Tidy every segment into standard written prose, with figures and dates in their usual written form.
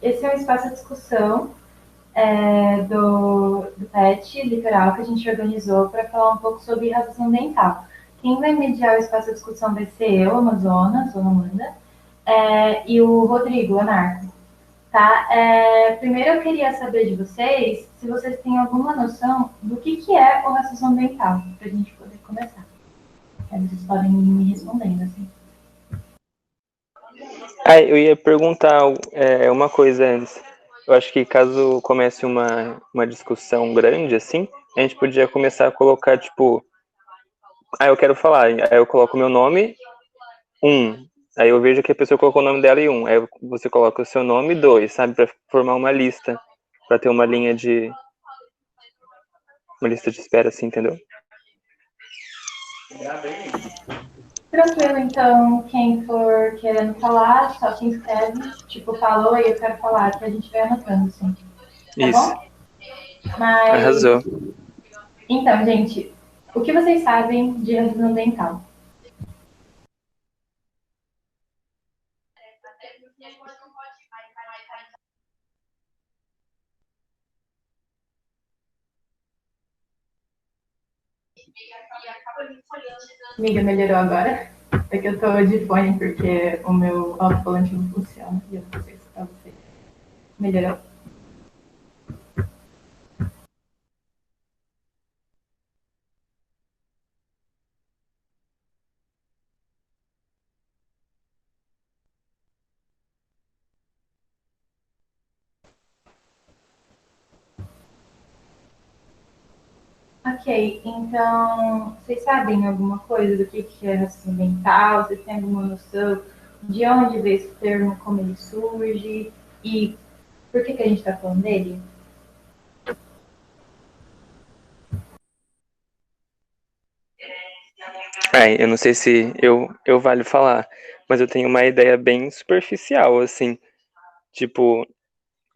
Esse é um espaço de discussão do PET Litoral que a gente organizou para falar um pouco sobre racismo ambiental. Quem vai mediar o espaço de discussão vai ser eu, Amazonas, ou Amanda, e o Rodrigo, Anarco. Tá? Primeiro eu queria saber de vocês se vocês têm alguma noção do que é o racismo ambiental, para a gente poder começar. Aí vocês podem ir me respondendo, assim. Ah, eu ia perguntar uma coisa antes. Eu acho que caso comece uma discussão grande, assim, a gente podia começar a colocar, tipo, eu quero falar, aí eu coloco meu nome, um. Aí eu vejo que a pessoa colocou o nome dela e um. Aí você coloca o seu nome, dois, sabe? Pra formar uma lista. Pra ter uma lista de espera, assim, entendeu? Tranquilo, então, quem for querendo falar, só se inscreve, tipo, falou aí eu quero falar, que a gente vai anotando, assim. Tá Isso. bom? Mas, Arrasou. então, gente, o que vocês sabem de racismo ambiental? Amiga, melhorou agora? É que eu tô de fone porque o meu alto-falante não funciona. E eu não sei se pra você. Melhorou? Ok, então, vocês sabem alguma coisa do que é racismo ambiental? Vocês têm alguma noção de onde veio esse termo, como ele surge e por que a gente está falando dele? Eu não sei se eu valho falar, mas eu tenho uma ideia bem superficial, assim. Tipo,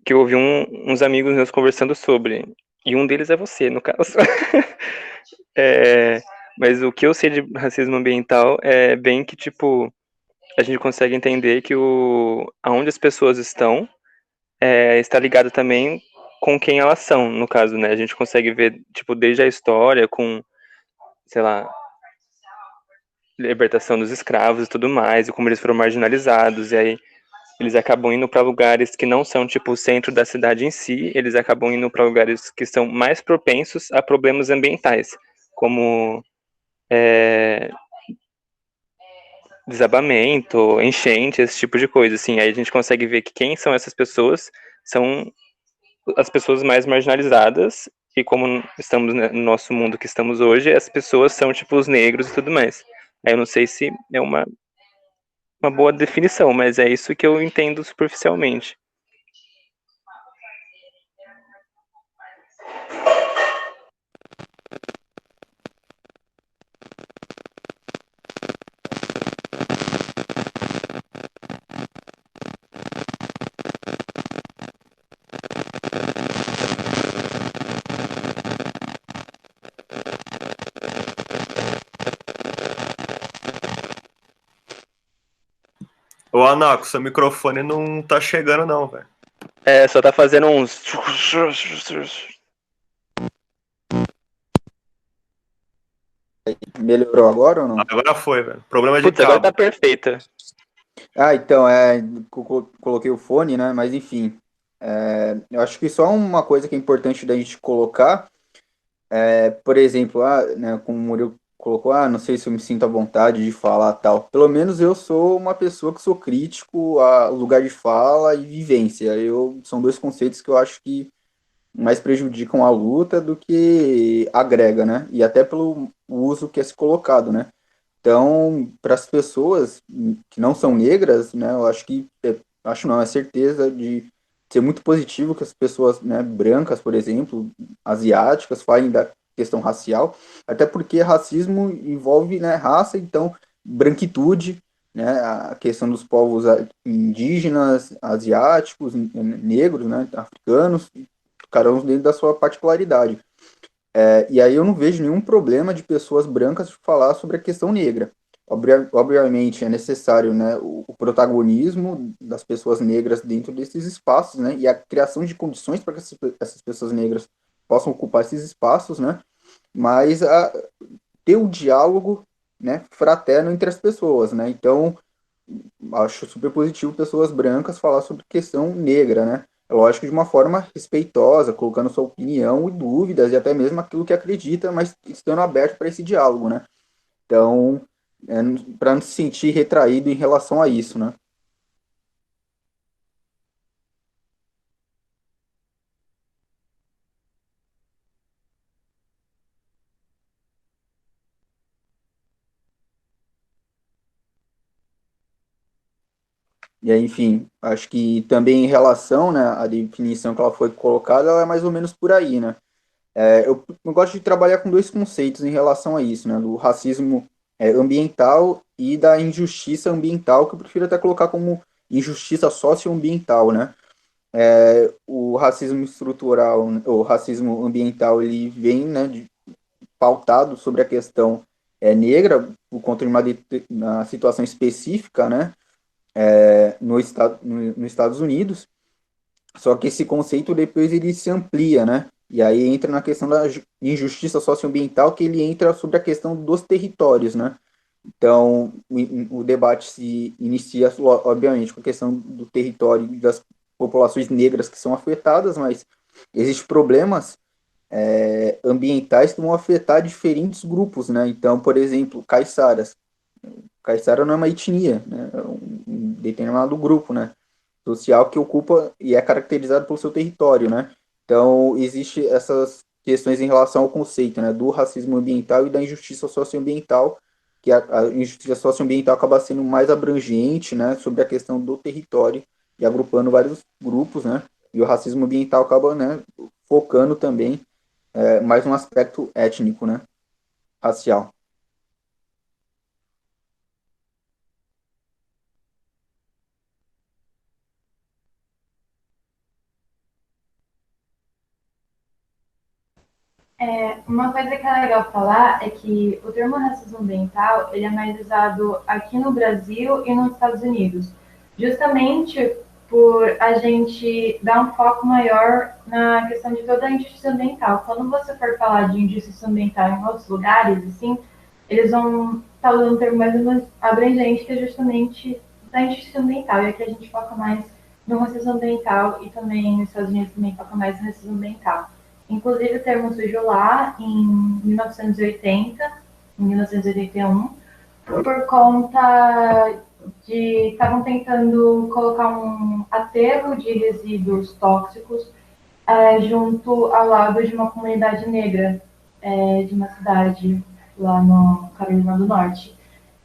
que eu ouvi uns amigos meus conversando sobre. E um deles é você, no caso. É, mas o que eu sei de racismo ambiental é bem que, tipo, a gente consegue entender que aonde as pessoas estão está ligado também com quem elas são, no caso, né? A gente consegue ver, tipo, desde a história, com, sei lá, libertação dos escravos e tudo mais, e como eles foram marginalizados, e aí eles acabam indo para lugares que não são, tipo, o centro da cidade em si, eles acabam indo para lugares que são mais propensos a problemas ambientais, como desabamento, enchente, esse tipo de coisa, assim. Aí a gente consegue ver que quem são essas pessoas são as pessoas mais marginalizadas, e como estamos no nosso mundo que estamos hoje, as pessoas são, tipo, os negros e tudo mais. Aí eu não sei se é uma boa definição, mas é isso que eu entendo superficialmente. Ô, Anaco, seu microfone não tá chegando, não, velho. Só tá fazendo uns. Melhorou agora ou não? Agora foi, velho. Problema de Putz, agora tá cabo. perfeita. Ah, então, coloquei o fone, né? Mas enfim, eu acho que só uma coisa que é importante da gente colocar por exemplo, né, como o Murilo colocou, não sei se eu me sinto à vontade de falar tal. Pelo menos eu sou uma pessoa que sou crítico a lugar de fala e vivência. São dois conceitos que eu acho que mais prejudicam a luta do que agrega, né? E até pelo uso que é se colocado, né? Então, para as pessoas que não são negras, né, eu acho que, acho não, é certeza de ser muito positivo que as pessoas, né, brancas, por exemplo, asiáticas, falem da questão racial, até porque racismo envolve, né, raça, então, branquitude, né, a questão dos povos indígenas, asiáticos, negros, né, africanos, cada um dentro da sua particularidade. E aí eu não vejo nenhum problema de pessoas brancas falar sobre a questão negra. Obviamente é necessário, né, o protagonismo das pessoas negras dentro desses espaços, né, e a criação de condições para que essas pessoas negras possam ocupar esses espaços, né, mas ter o diálogo, né, fraterno entre as pessoas, né. Então acho super positivo pessoas brancas falar sobre questão negra, né. É lógico, de uma forma respeitosa, colocando sua opinião e dúvidas e até mesmo aquilo que acredita, mas estando aberto para esse diálogo, né. Então, é, para não se sentir retraído em relação a isso, né? E aí, enfim, acho que também em relação, né, à definição que ela foi colocada, ela é mais ou menos por aí, né? Eu gosto de trabalhar com dois conceitos em relação a isso, né? Do racismo ambiental e da injustiça ambiental, que eu prefiro até colocar como injustiça socioambiental, né? O racismo estrutural, o racismo ambiental, ele vem, né, pautado sobre a questão negra, por conta de uma situação específica, né, nos Estados Unidos, só que esse conceito depois ele se amplia, né, e aí entra na questão da injustiça socioambiental, que ele entra sobre a questão dos territórios, né. Então, o debate se inicia, obviamente, com a questão do território e das populações negras que são afetadas, mas existem problemas ambientais que vão afetar diferentes grupos, né? Então, por exemplo, caiçaras. Caiçara não é uma etnia, né? É um determinado grupo, né? Social que ocupa e é caracterizado pelo seu território, né? Então, existe essas questões em relação ao conceito, né? Do racismo ambiental e da injustiça socioambiental, que a injustiça socioambiental acaba sendo mais abrangente, né? Sobre a questão do território e agrupando vários grupos, né? E o racismo ambiental acaba, né? Focando também mais um aspecto étnico, né? Racial. Uma coisa que é legal falar é que o termo racismo ambiental ele é mais usado aqui no Brasil e nos Estados Unidos, justamente por a gente dar um foco maior na questão de toda a injustiça ambiental. Quando você for falar de injustiça ambiental em outros lugares, assim, eles vão estar usando um termo mais ou menos abrangente, que é justamente da injustiça ambiental. E aqui a gente foca mais no racismo ambiental e também nos Estados Unidos também foca mais no racismo ambiental. Inclusive, o termo surgiu lá em 1980, em 1981, por conta de estavam tentando colocar um aterro de resíduos tóxicos junto ao lado de uma comunidade negra de uma cidade lá no Carolina do Norte.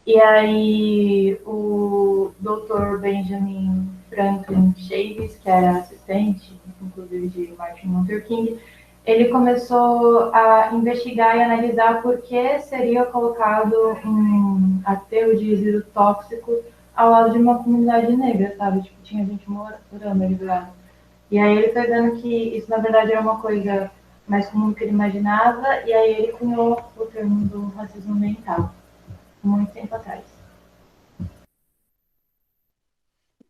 E aí o Dr. Benjamin Franklin Chaves, que era assistente, inclusive de Martin Luther King, ele começou a investigar e analisar por que seria colocado um aterro de resíduo tóxico ao lado de uma comunidade negra, sabe? Tipo, tinha gente morando ali do lado. E aí ele foi vendo que isso, na verdade, era uma coisa mais comum do que ele imaginava, e aí ele cunhou o termo do racismo ambiental, muito tempo atrás.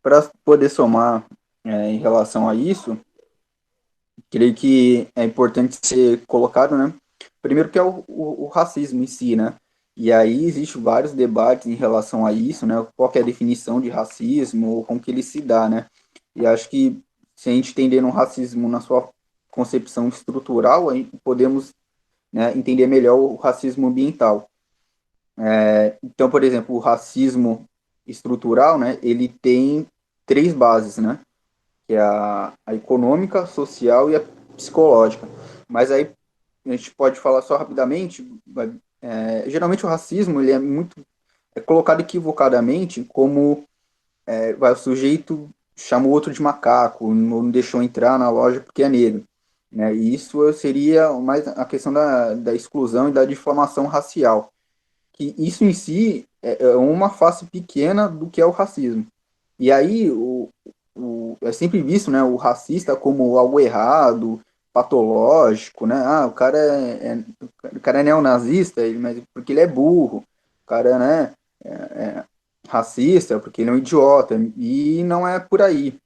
Para poder somar em relação a isso, creio que é importante ser colocado, né? Primeiro que é o racismo em si, né? E aí existe vários debates em relação a isso, né? Qual que é a definição de racismo, ou como que ele se dá, né? E acho que se a gente entender o racismo na sua concepção estrutural, aí podemos, né, entender melhor o racismo ambiental. Então, por exemplo, o racismo estrutural, né? Ele tem três bases, né? Que é a econômica, social e a psicológica. Mas aí a gente pode falar só rapidamente. Geralmente o racismo ele é muito colocado equivocadamente como o sujeito chamou outro de macaco, não deixou entrar na loja porque é negro. Né? E isso seria mais a questão da exclusão e da difamação racial. Que isso em si é uma face pequena do que é o racismo. E aí é sempre visto, né, o racista como algo errado, patológico, né? O cara o cara é neonazista, mas porque ele é burro. O cara, né? racista, porque ele é um idiota, e não é por aí.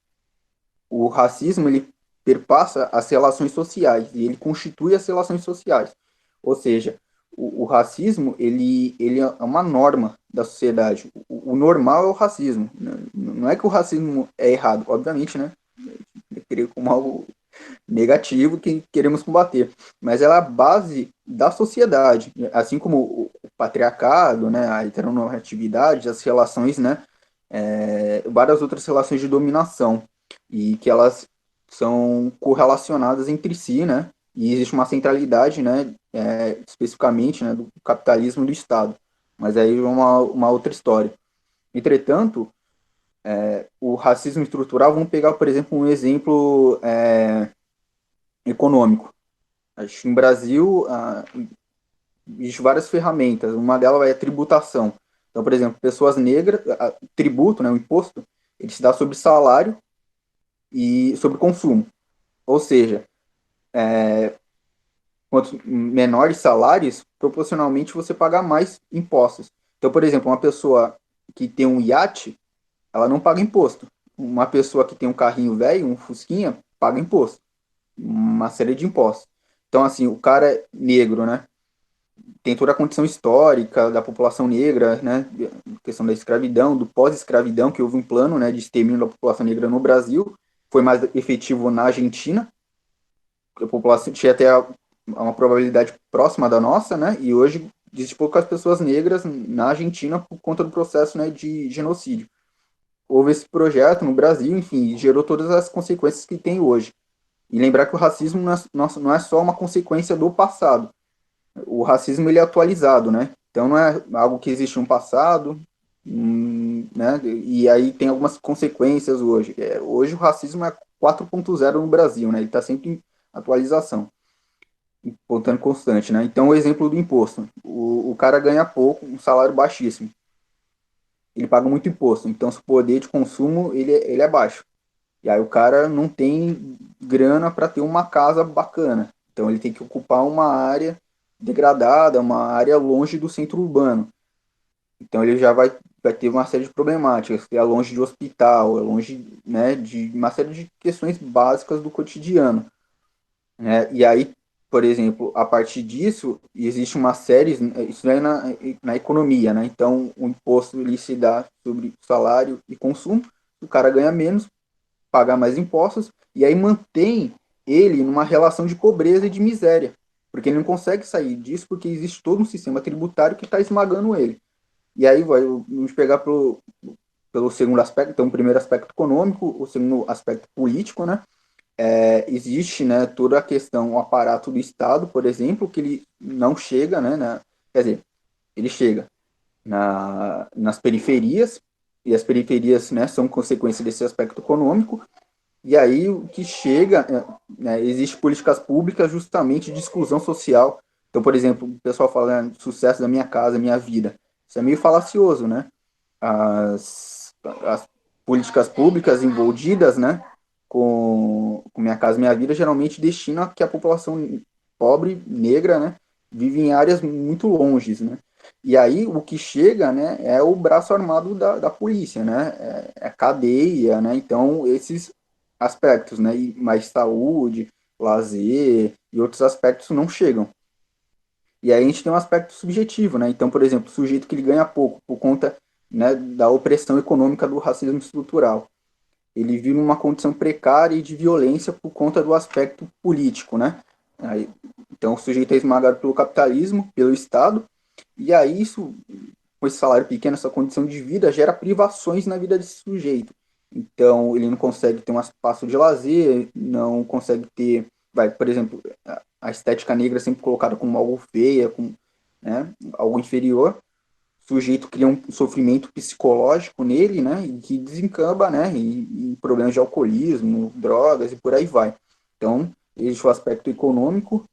O racismo, ele perpassa as relações sociais, e ele constitui as relações sociais. Ou seja, o racismo, ele é uma norma da sociedade. O normal é o racismo. Não é que o racismo é errado, obviamente, né? Querer como algo negativo que queremos combater, mas ela é a base da sociedade, assim como o patriarcado, né, a heteronormatividade, as relações, né, várias outras relações de dominação, e que elas são correlacionadas entre si, né, e existe uma centralidade, né, especificamente, né, do capitalismo e do Estado, mas aí é uma outra história. Entretanto, o racismo estrutural, vamos pegar, por exemplo, um exemplo econômico. Acho que no Brasil existe várias ferramentas. Uma delas é a tributação. Então, por exemplo, pessoas negras, tributo, né, o imposto, ele se dá sobre salário e sobre consumo. Ou seja, quanto menores salários, proporcionalmente você paga mais impostos. Então, por exemplo, uma pessoa que tem um iate, ela não paga imposto. Uma pessoa que tem um carrinho velho, um fusquinha, paga imposto. Uma série de impostos. Então, assim, o cara negro, né, tem toda a condição histórica da população negra, né, questão da escravidão, do pós-escravidão, que houve um plano, né, de extermínio da população negra no Brasil, foi mais efetivo na Argentina, a população tinha até uma probabilidade próxima da nossa, né, e hoje existe poucas pessoas negras na Argentina por conta do processo, né, de genocídio. Houve esse projeto no Brasil, enfim, gerou todas as consequências que tem hoje. E lembrar que o racismo não é só uma consequência do passado. O racismo ele é atualizado, né? Então não é algo que existe no passado, né? E aí tem algumas consequências hoje. Hoje o racismo é 4.0 no Brasil, né? Ele está sempre em atualização, voltando constante, né? Então o exemplo do imposto. O cara ganha pouco, um salário baixíssimo. Ele paga muito imposto, então o poder de consumo ele é baixo. E aí o cara não tem grana para ter uma casa bacana. Então ele tem que ocupar uma área degradada, uma área longe do centro urbano. Então ele já vai ter uma série de problemáticas, que é longe de hospital, é longe, né, de uma série de questões básicas do cotidiano. Né? E aí, por exemplo, a partir disso, existe uma série, isso é na economia, né? Então o imposto ele se dá sobre salário e consumo, o cara ganha menos, pagar mais impostos, e aí mantém ele numa relação de pobreza e de miséria, porque ele não consegue sair disso, porque existe todo um sistema tributário que está esmagando ele. E aí vamos pegar pelo segundo aspecto, então o primeiro aspecto econômico, o segundo aspecto político, né? Existe, né, toda a questão, o aparato do Estado, por exemplo, que ele não chega, né, quer dizer, ele chega nas periferias, e as periferias, né, são consequência desse aspecto econômico, e aí o que chega, né, existe políticas públicas justamente de exclusão social. Então, por exemplo, o pessoal fala, sucesso da minha casa, minha vida. Isso é meio falacioso, né? As políticas públicas envolvidas, né, com Minha Casa Minha Vida, geralmente destinam a que a população pobre, negra, né, vive em áreas muito longes, né? E aí o que chega, né, é o braço armado da polícia, né? É a cadeia, né? Então esses aspectos, né, e mais saúde, lazer e outros aspectos não chegam. E aí a gente tem um aspecto subjetivo, né? Então, por exemplo, o sujeito que ele ganha pouco por conta, né, da opressão econômica do racismo estrutural. Ele vive numa condição precária e de violência por conta do aspecto político, né? Aí, então, o sujeito é esmagado pelo capitalismo, pelo Estado, e aí isso, com esse salário pequeno, essa condição de vida, gera privações na vida desse sujeito. Então, ele não consegue ter um espaço de lazer, não consegue ter, por exemplo, a estética negra é sempre colocada como algo feia, como, né, algo inferior. O sujeito cria um sofrimento psicológico nele, né, e que desencamba, né, em problemas de alcoolismo, drogas e por aí vai. Então, existe o aspecto econômico,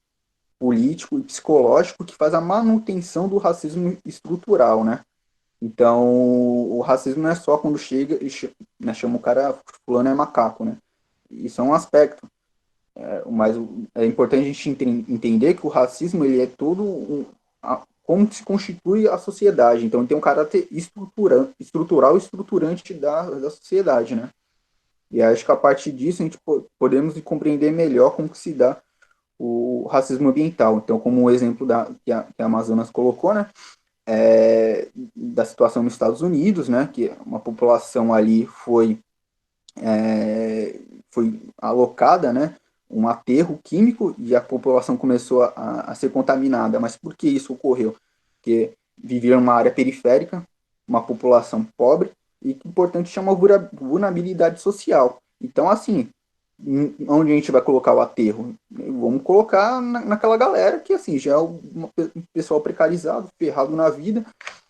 político e psicológico que faz a manutenção do racismo estrutural, né? Então, o racismo não é só quando chega e né, chama o cara, fulano é macaco, né? Isso é um aspecto. Mas é importante a gente entender que o racismo ele é todo como se constitui a sociedade. Então, tem um caráter estrutural e estruturante da sociedade, né? E acho que a partir disso a gente podemos compreender melhor como que se dá o racismo ambiental. Então, como o exemplo que a Amazonas colocou, né? Da situação nos Estados Unidos, né? Que uma população ali foi alocada, né? Um aterro químico e a população começou a ser contaminada. Mas por que isso ocorreu? Porque vivia numa área periférica, uma população pobre, e que, portanto, chama vulnerabilidade social. Então, assim, onde a gente vai colocar o aterro? Vamos colocar naquela galera que, assim, já é um pessoal precarizado, ferrado na vida,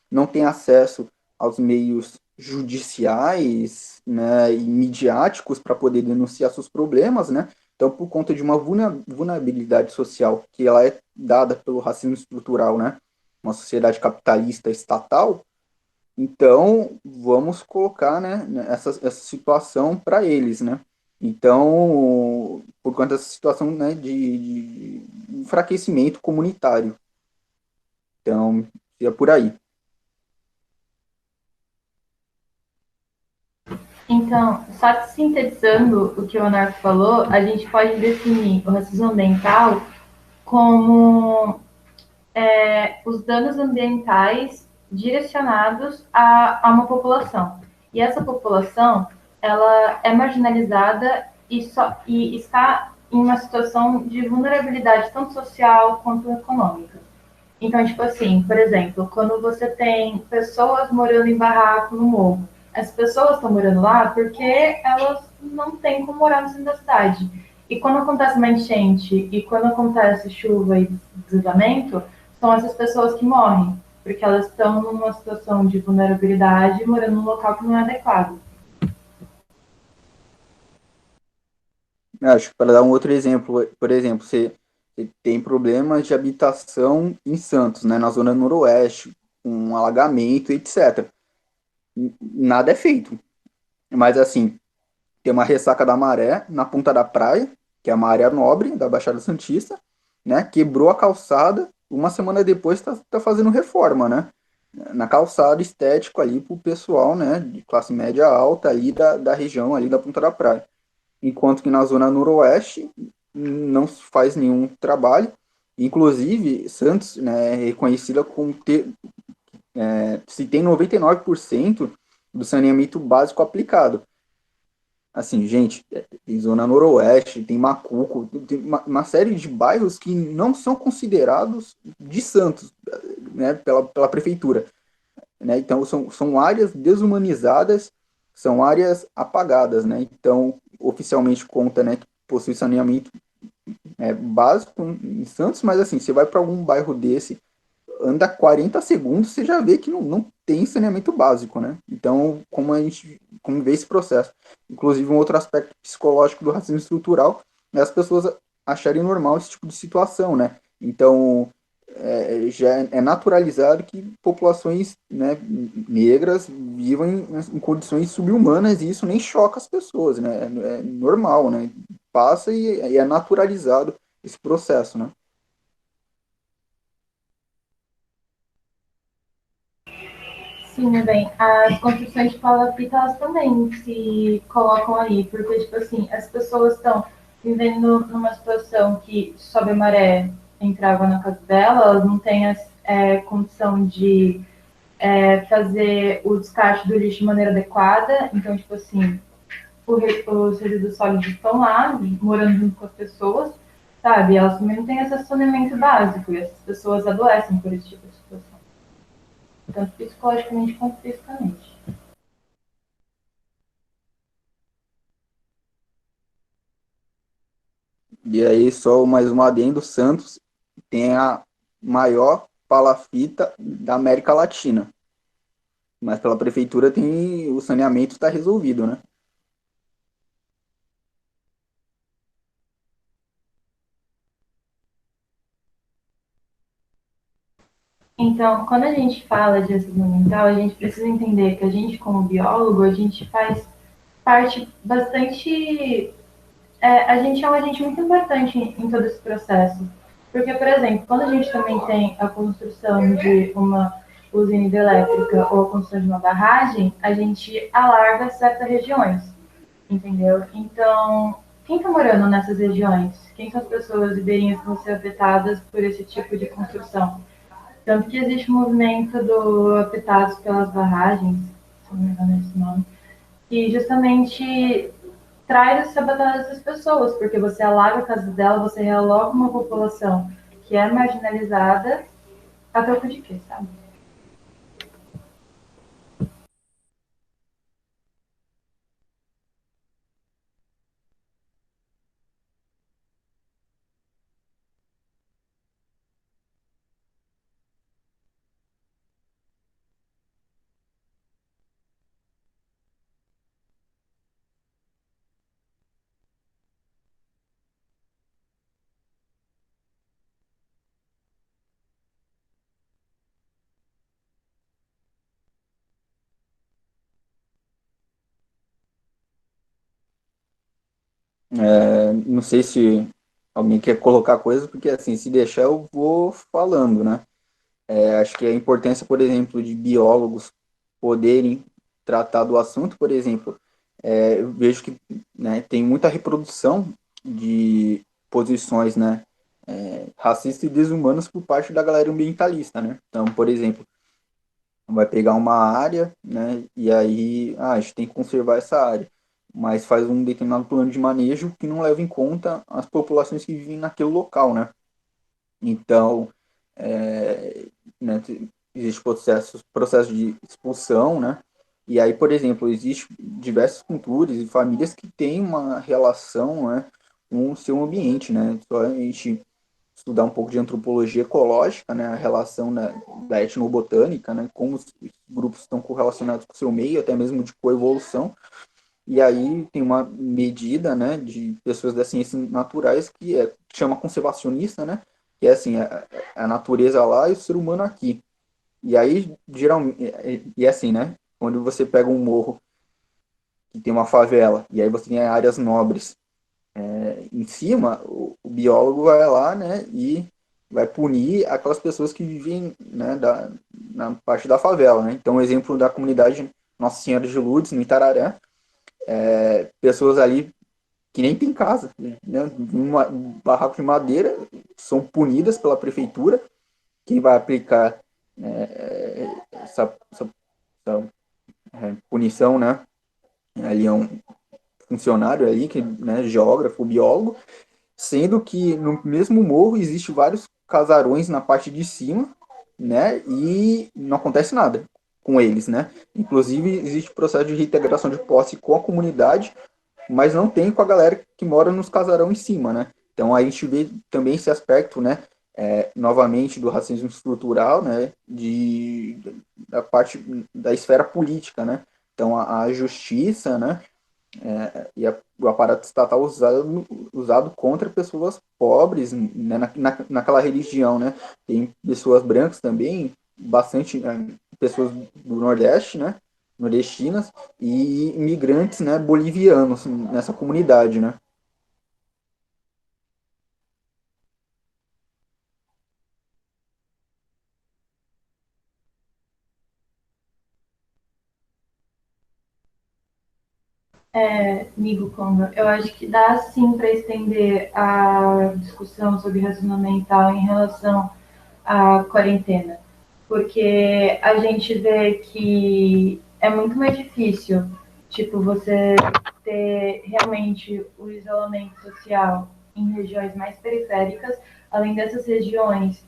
não tem acesso aos meios judiciais, né, e midiáticos para poder denunciar seus problemas, né? Então, por conta de uma vulnerabilidade social que ela é dada pelo racismo estrutural, né? Uma sociedade capitalista estatal, então vamos colocar, né, essa situação para eles, né? Então, por conta dessa situação, né, de enfraquecimento comunitário. Então, é por aí. Então, só que sintetizando o que o Anarco falou, a gente pode definir o racismo ambiental como os danos ambientais direcionados a uma população. E essa população, ela é marginalizada e está em uma situação de vulnerabilidade tanto social quanto econômica. Então, tipo assim, por exemplo, quando você tem pessoas morando em barraco no morro, as pessoas estão morando lá porque elas não têm como morar no centro da cidade. E quando acontece uma enchente e quando acontece chuva e deslizamento, são essas pessoas que morrem, porque elas estão numa situação de vulnerabilidade morando num local que não é adequado. Acho que para dar um outro exemplo, por exemplo, você tem problemas de habitação em Santos, né, na zona noroeste, com alagamento, etc. Nada é feito. Mas, assim, tem uma ressaca da maré na Ponta da Praia, que é uma área nobre da Baixada Santista, né, quebrou a calçada, uma semana depois tá fazendo reforma, né, na calçada estético ali para o pessoal, né, de classe média alta ali da região ali da Ponta da Praia. Enquanto que na zona noroeste não se faz nenhum trabalho. Inclusive, Santos, né, é reconhecida como se tem 99% do saneamento básico aplicado. Assim, gente, tem zona noroeste, tem Macuco, tem uma série de bairros que não são considerados de Santos, né, pela prefeitura. Né? Então, são áreas desumanizadas, são áreas apagadas, né? Então, oficialmente conta, né, que possui saneamento básico em Santos, mas assim, você vai para algum bairro desse, anda 40 segundos, você já vê que não tem saneamento básico, né? Então, como vê esse processo? Inclusive, um outro aspecto psicológico do racismo estrutural é as pessoas acharem normal esse tipo de situação, né? Então, já é naturalizado que populações, né, negras vivam em condições subhumanas e isso nem choca as pessoas, né? É normal, né? Passa e é naturalizado esse processo, né? Sim, né, bem, as construções de palafita, elas também se colocam aí, porque, tipo assim, as pessoas estão vivendo numa situação que sobe a maré, entra água na casa dela, elas não têm condição de fazer o descarte do lixo de maneira adequada, então, tipo assim, os resíduos sólidos estão lá, morando junto com as pessoas, sabe? Elas também não têm esse saneamento básico, e essas pessoas adoecem por esse tipo de situação, tanto psicologicamente quanto fisicamente. E aí, só mais um adendo, Santos tem a maior palafita da América Latina. Mas pela prefeitura tem o saneamento está resolvido, né? Então, quando a gente fala de racismo ambiental, a gente precisa entender que a gente, como biólogo, a gente faz parte bastante. A gente é um agente muito importante em todo esse processo. Porque, por exemplo, quando a gente também tem a construção de uma usina hidrelétrica ou a construção de uma barragem, a gente alarga certas regiões, entendeu? Então, quem está morando nessas regiões? Quem são as pessoas ribeirinhas que vão ser afetadas por esse tipo de construção? Tanto que existe um movimento do Afetados pelas Barragens, se não me engano é esse nome, que justamente traz essa batalha dessas pessoas, porque você alaga a casa dela, você realoca uma população que é marginalizada a troco de quê, sabe? Não sei se alguém quer colocar coisas, porque assim, se deixar eu vou falando, né? Acho que a importância, por exemplo, de biólogos poderem tratar do assunto, por exemplo, eu vejo que, né, tem muita reprodução de posições, né, racistas e desumanas por parte da galera ambientalista, né? Então, por exemplo, vai pegar uma área, né, e aí, a gente tem que conservar essa área, mas faz um determinado plano de manejo que não leva em conta as populações que vivem naquele local, né? Então, é, né, existe processo de expulsão, né? E aí, por exemplo, existe diversas culturas e famílias que têm uma relação, né, com o seu ambiente, né? Só a gente estudar um pouco de antropologia ecológica, né, a relação, né, da etnobotânica, né, como os grupos estão correlacionados com o seu meio, até mesmo de coevolução. E aí tem uma medida, né, de pessoas das ciências naturais que chama conservacionista, né, que é assim, a natureza lá e o ser humano aqui. E aí, geralmente, e é assim, né, quando você pega um morro que tem uma favela, e aí você tem áreas nobres em cima, o biólogo vai lá, né, e vai punir aquelas pessoas que vivem, né, na parte da favela, né. Então, um exemplo da comunidade Nossa Senhora de Lourdes, no Itararé, pessoas ali que nem tem casa, né, um barraco de madeira, são punidas pela prefeitura, quem vai aplicar essa punição, né, ali é um funcionário ali, que, né, geógrafo, biólogo, sendo que no mesmo morro existe vários casarões na parte de cima, né? E não acontece nada com eles, né? Inclusive existe processo de reintegração de posse com a comunidade, mas não tem com a galera que mora nos casarão em cima, né? Então a gente vê também esse aspecto, né? Novamente do racismo estrutural, né? Da parte da esfera política, né? Então a justiça, né? O aparato estatal usado contra pessoas pobres, né, naquela religião, né? Tem pessoas brancas também, bastante pessoas do Nordeste, né? Nordestinas e imigrantes, né? Bolivianos nessa comunidade, né? Nigo Conga, eu acho que dá sim para estender a discussão sobre racismo ambiental em relação à quarentena, porque a gente vê que é muito mais difícil, tipo, você ter realmente o isolamento social em regiões mais periféricas, além dessas regiões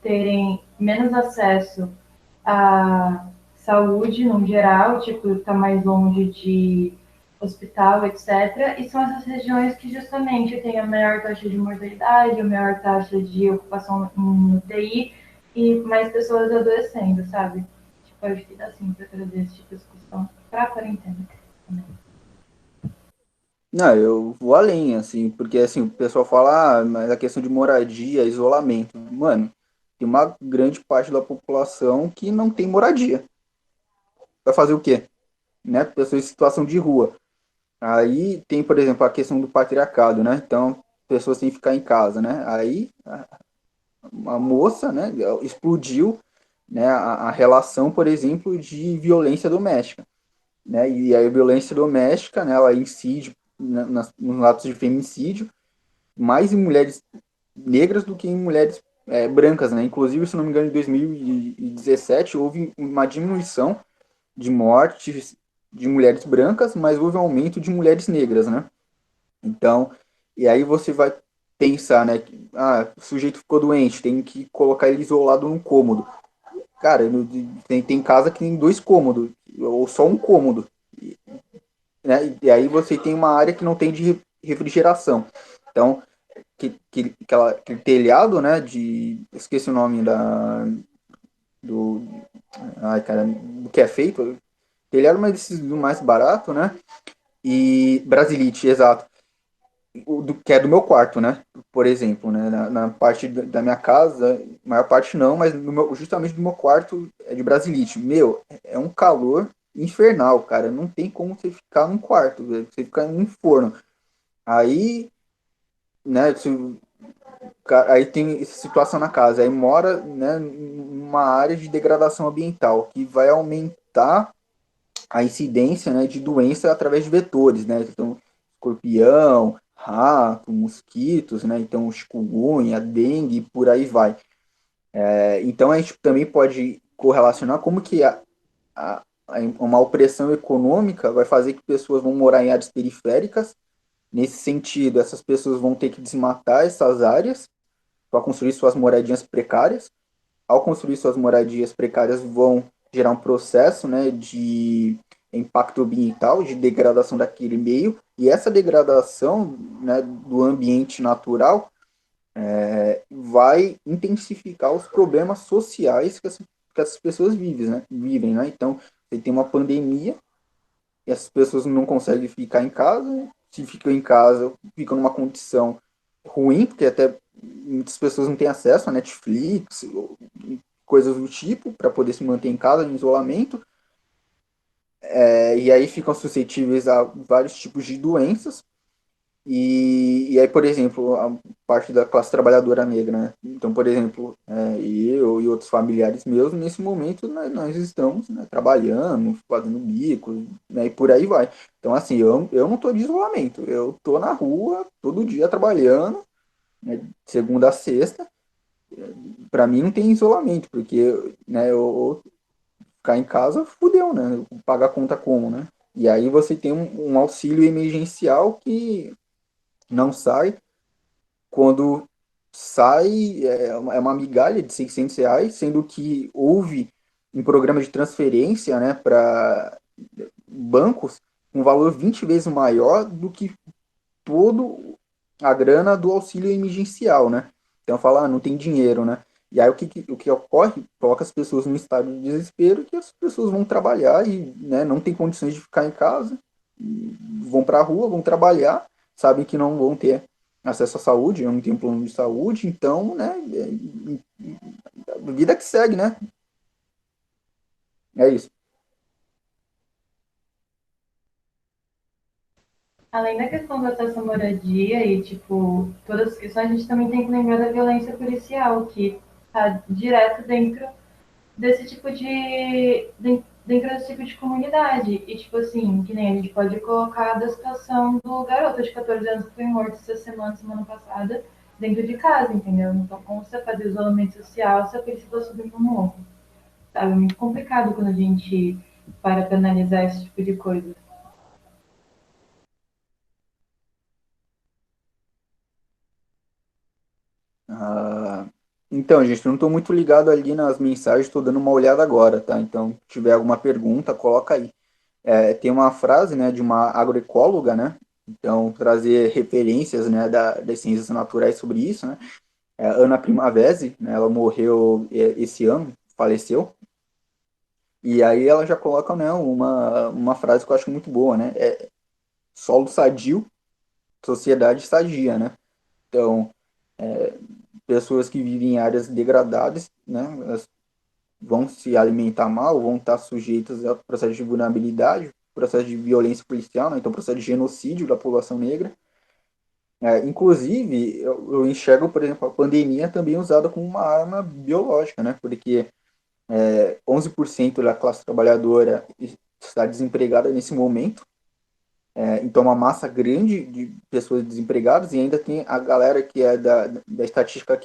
terem menos acesso à saúde no geral, tipo, tá mais longe de hospital, etc. E são essas regiões que justamente têm a maior taxa de mortalidade, a maior taxa de ocupação em UTI e mais pessoas adoecendo, sabe? Tipo, acho que dá sim para trazer esse tipo de discussão para a quarentena também. Não, eu vou além, assim, porque assim, o pessoal fala, mas a questão de moradia, isolamento. Mano, tem uma grande parte da população que não tem moradia. Vai fazer o quê? Né? Pessoas em situação de rua. Aí tem, por exemplo, a questão do patriarcado, né? Então, pessoas têm que ficar em casa, né? Aí a moça, né, explodiu, né, a relação, por exemplo, de violência doméstica, né? E aí a violência doméstica, né, ela incide nos atos de feminicídio mais em mulheres negras do que em mulheres brancas, né? Inclusive, se não me engano, em 2017 houve uma diminuição de mortes de mulheres brancas, mas houve um aumento de mulheres negras, né? Então, e aí você vai pensar, né? O sujeito ficou doente, tem que colocar ele isolado num cômodo. Cara, tem casa que tem 2 cômodos, ou só um cômodo, né? E aí você tem uma área que não tem de refrigeração. Então, aquele telhado, né? Esqueci o nome do. Ai, cara, do que é feito. Telhado, mas desses do mais barato, né? E Brasilite, exato. Que é do meu quarto, né? Por exemplo, né? Na parte da minha casa, maior parte não, mas justamente do meu quarto é de Brasilite. Meu, é um calor infernal, cara. Não tem como você ficar num quarto, velho. Você ficar em um forno. Aí, né? Aí tem essa situação na casa. Aí mora, né? Numa área de degradação ambiental que vai aumentar a incidência, né, de doença através de vetores, né? Então, escorpião, rato, mosquitos, né? Então, chikungunya, dengue, por aí vai. Então, a gente também pode correlacionar como que a, uma opressão econômica vai fazer que pessoas vão morar em áreas periféricas. Nesse sentido, essas pessoas vão ter que desmatar essas áreas para construir suas moradias precárias. Ao construir suas moradias precárias, vão gerar um processo, né, de impacto ambiental, de degradação daquele meio, e essa degradação, né, do ambiente natural vai intensificar os problemas sociais que essas pessoas vivem, né? Então, você tem uma pandemia, e essas pessoas não conseguem ficar em casa, se ficam em casa, ficam numa condição ruim, porque até muitas pessoas não têm acesso a Netflix, coisas do tipo, para poder se manter em casa, em isolamento, e aí ficam suscetíveis a vários tipos de doenças, e aí, por exemplo, a parte da classe trabalhadora negra, né? Então, por exemplo, eu e outros familiares meus, nesse momento, nós estamos, né, trabalhando, fazendo bico, né, e por aí vai. Então, assim, eu não estou de isolamento, eu estou na rua todo dia trabalhando, né, de segunda a sexta. Para mim não tem isolamento, porque, né, eu ficar em casa, fudeu, né? Pagar a conta como, né? E aí você tem um auxílio emergencial que não sai. Quando sai, é uma migalha de R$ 600, sendo que houve um programa de transferência, né, para bancos com um valor 20 vezes maior do que todo a grana do auxílio emergencial, né? Então fala, não tem dinheiro, né? E aí o que ocorre? Coloca as pessoas num estado de desespero que as pessoas vão trabalhar e, né, não tem condições de ficar em casa, vão para a rua, vão trabalhar, sabem que não vão ter acesso à saúde, não tem um plano de saúde, então, né, vida que segue, né? É isso. Além da questão do acesso à moradia e, tipo, todas as questões, a gente também tem que lembrar da violência policial, que está direto desse tipo dentro desse tipo de comunidade. E, tipo assim, que nem a gente pode colocar da situação do garoto de 14 anos que foi morto essa semana passada, dentro de casa, entendeu? Então, como você fazer isolamento social se a polícia está subindo no morro? Sabe? É muito complicado quando a gente para analisar esse tipo de coisa. Ah, então, gente, eu não estou muito ligado ali nas mensagens, estou dando uma olhada agora, tá? Então, se tiver alguma pergunta, coloca aí. Tem uma frase, né, de uma agroecóloga, né? Então, trazer referências, né, das ciências naturais sobre isso, né? Ana Primavesi, né? Ela morreu esse ano, faleceu. E aí ela já coloca, né, uma frase que eu acho muito boa, né? Solo sadio, sociedade sadia, né? Então, pessoas que vivem em áreas degradadas, né? Elas vão se alimentar mal, vão estar sujeitas a processo de vulnerabilidade, processo de violência policial, né? Então processo de genocídio da população negra. Inclusive, eu enxergo, por exemplo, a pandemia também usada como uma arma biológica, né? Porque 11% da classe trabalhadora está desempregada nesse momento. Então, uma massa grande de pessoas desempregadas, e ainda tem a galera que é da estatística,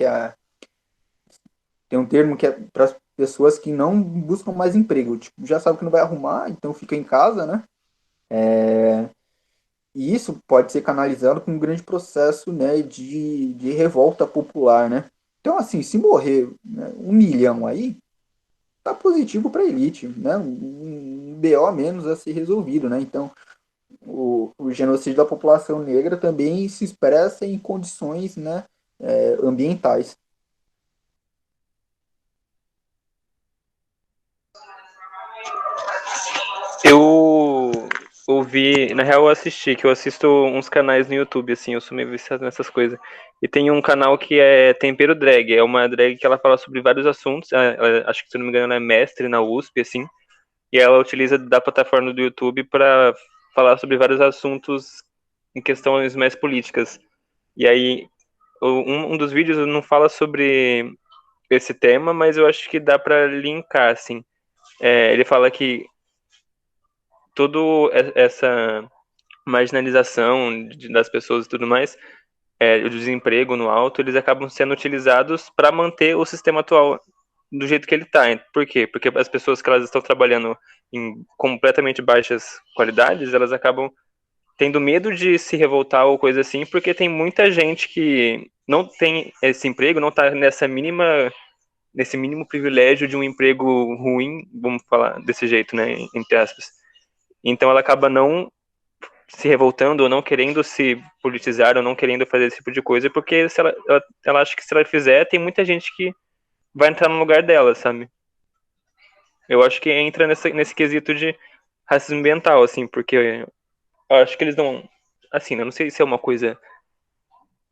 tem um termo que é para as pessoas que não buscam mais emprego. Tipo, já sabe que não vai arrumar, então fica em casa, né? E isso pode ser canalizado com um grande processo, né, de revolta popular, né? Então, assim, se morrer, né, 1 milhão aí, tá positivo para a elite, né? Um BO a menos a ser resolvido, né? Então, o genocídio da população negra também se expressa em condições, né, ambientais. Eu ouvi, na real eu assisti, que eu assisto uns canais no YouTube, assim, eu sou meio viciado nessas coisas. E tem um canal que é Tempero Drag, é uma drag que ela fala sobre vários assuntos, acho que se não me engano ela é mestre na USP, assim, e ela utiliza da plataforma do YouTube para falar sobre vários assuntos em questões mais políticas. E aí, um dos vídeos não fala sobre esse tema, mas eu acho que dá para linkar, assim. Ele fala que toda essa marginalização das pessoas e tudo mais, o desemprego no alto, eles acabam sendo utilizados para manter o sistema atual do jeito que ele está. Por quê? Porque as pessoas que elas estão trabalhando em completamente baixas qualidades, elas acabam tendo medo de se revoltar ou coisa assim, porque tem muita gente que não tem esse emprego, não está nesse mínimo privilégio de um emprego ruim, vamos falar desse jeito, né, entre aspas. Então ela acaba não se revoltando ou não querendo se politizar ou não querendo fazer esse tipo de coisa, porque se ela acha que se ela fizer, tem muita gente que vai entrar no lugar dela, sabe? Eu acho que entra nesse quesito de racismo ambiental, assim, porque eu acho que eles não. Assim, eu não sei se é uma coisa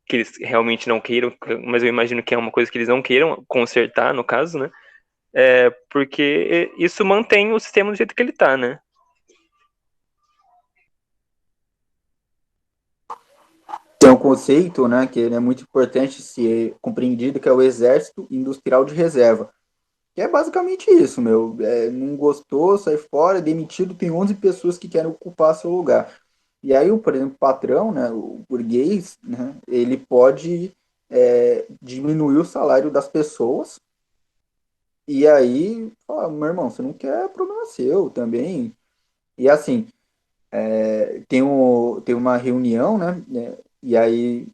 que eles realmente não queiram, mas eu imagino que é uma coisa que eles não queiram consertar, no caso, né? Porque isso mantém o sistema do jeito que ele tá, né? Tem um conceito, né, que é muito importante ser compreendido, que é o Exército Industrial de Reserva. Que é basicamente isso, meu. Não gostou, sai fora, é demitido, tem 11 pessoas que querem ocupar seu lugar. E aí, por exemplo, o patrão, né, o burguês, né, ele pode diminuir o salário das pessoas. E aí, fala, meu irmão, você não quer, problema seu também. E assim, tem uma reunião, né, e aí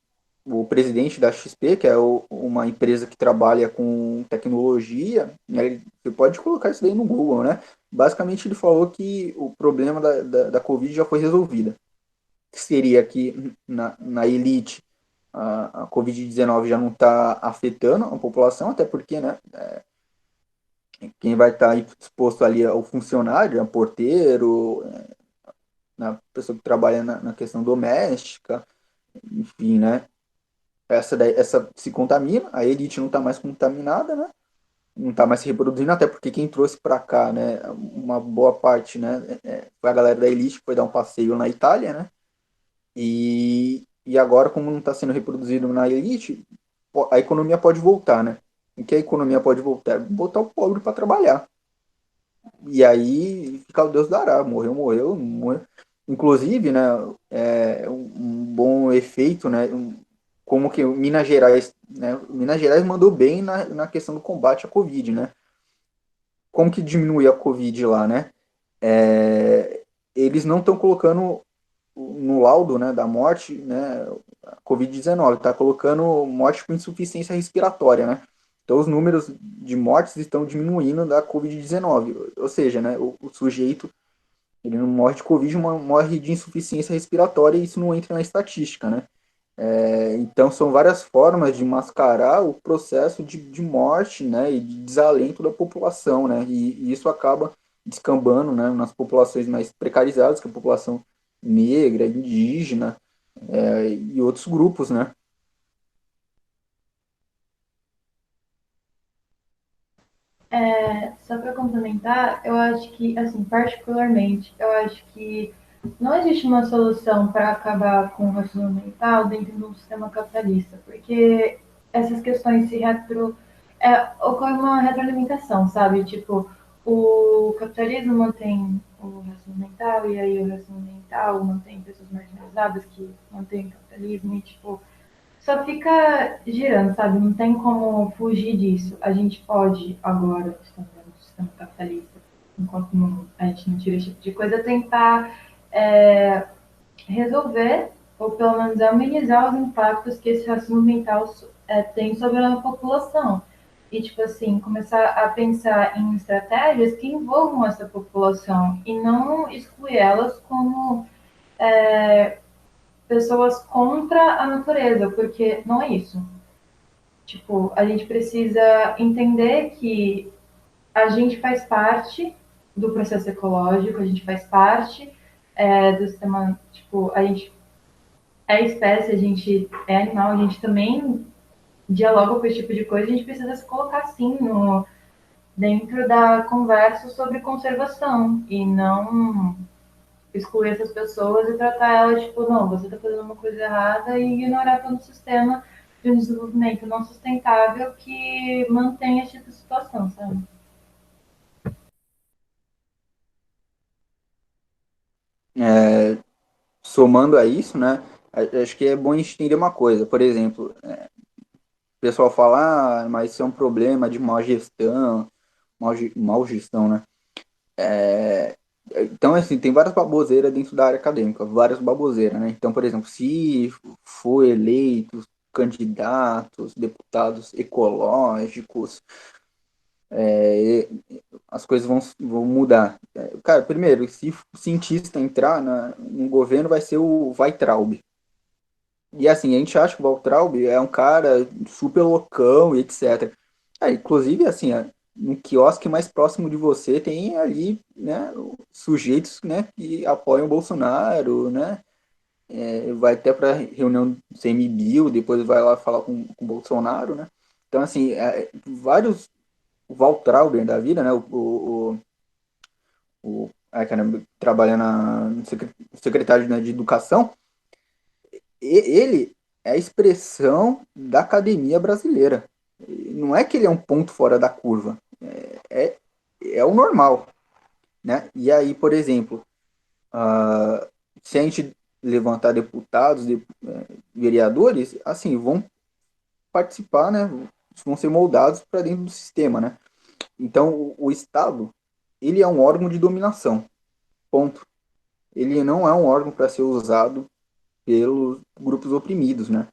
o presidente da XP, que é uma empresa que trabalha com tecnologia, né, você pode colocar isso daí no Google, né? Basicamente ele falou que o problema da Covid já foi resolvido. Que seria que na elite a Covid-19 já não está afetando a população, até porque, né, quem vai estar exposto ali é o funcionário, é o porteiro, a pessoa que trabalha na questão doméstica, enfim, né? Essa se contamina, a elite não está mais contaminada, né? Não está mais se reproduzindo, até porque quem trouxe para cá, né? Uma boa parte, né? Foi a galera da elite que foi dar um passeio na Itália, né? E agora, como não está sendo reproduzido na elite, a economia pode voltar, né? O que a economia pode voltar? Botar o pobre para trabalhar. E aí fica o Deus dará, morreu, morreu, morreu. Inclusive, né, um bom efeito, né, como que Minas Gerais, né, Minas Gerais mandou bem na questão do combate à Covid, né? Como que diminui a Covid lá, né? Eles não estão colocando no laudo, né, da morte, né, a Covid-19, tá colocando morte por insuficiência respiratória, né? Então os números de mortes estão diminuindo da Covid-19, ou seja, né, o sujeito ele não morre de Covid, morre de insuficiência respiratória e isso não entra na estatística, né? Então são várias formas de mascarar o processo de morte, né, e de desalento da população, né? E isso acaba descambando, né, nas populações mais precarizadas, que é a população negra, indígena, e outros grupos, né? Só para complementar, eu acho que, assim, particularmente, eu acho que não existe uma solução para acabar com o racismo mental dentro de um sistema capitalista, porque essas questões se ocorre uma retroalimentação, sabe? Tipo, o capitalismo mantém o racismo mental, e aí o racismo mental mantém pessoas marginalizadas que mantêm o capitalismo, e tipo, só fica girando, sabe? Não tem como fugir disso. A gente pode, agora, estando no sistema capitalista, enquanto a gente não tira esse tipo de coisa, tentar é, resolver, ou pelo menos amenizar os impactos que esse racismo mental tem sobre a população. E, tipo assim, começar a pensar em estratégias que envolvam essa população e não excluir elas como pessoas contra a natureza, porque não é isso. Tipo, a gente precisa entender que a gente faz parte do processo ecológico, a gente faz parte do sistema, tipo, a gente é espécie, a gente é animal, a gente também dialoga com esse tipo de coisa, a gente precisa se colocar sim dentro da conversa sobre conservação e não excluir essas pessoas e tratar elas tipo, não, você está fazendo uma coisa errada e ignorar todo o sistema de um desenvolvimento não sustentável que mantém esse tipo de situação, sabe? Somando a isso, né, acho que é bom a gente entender uma coisa. Por exemplo, o pessoal fala, ah, mas isso é um problema de má gestão, mal gestão, né? Então, assim, tem várias baboseiras dentro da área acadêmica, várias baboseiras, né? Então, por exemplo, se for eleitos candidatos, deputados ecológicos, as coisas vão mudar. Cara, primeiro, se o cientista entrar no governo, vai ser o Weitraub. E assim, a gente acha que o Weitraub é um cara super loucão e etc. Inclusive, assim, no quiosque mais próximo de você tem ali, né, sujeitos, né, que apoiam o Bolsonaro, né, vai até para reunião do CMBio, depois vai lá falar com o Bolsonaro, né. Então, assim, vários Waltrauber da vida, né, caramba, trabalha no secretário, né, de educação, ele é a expressão da academia brasileira. Não é que ele é um ponto fora da curva, é, é o normal, né? E aí, por exemplo, se a gente levantar deputados, vereadores, assim, vão participar, né? Vão ser moldados para dentro do sistema, né? Então, o Estado, ele é um órgão de dominação, ponto. Ele não é um órgão para ser usado pelos grupos oprimidos, né?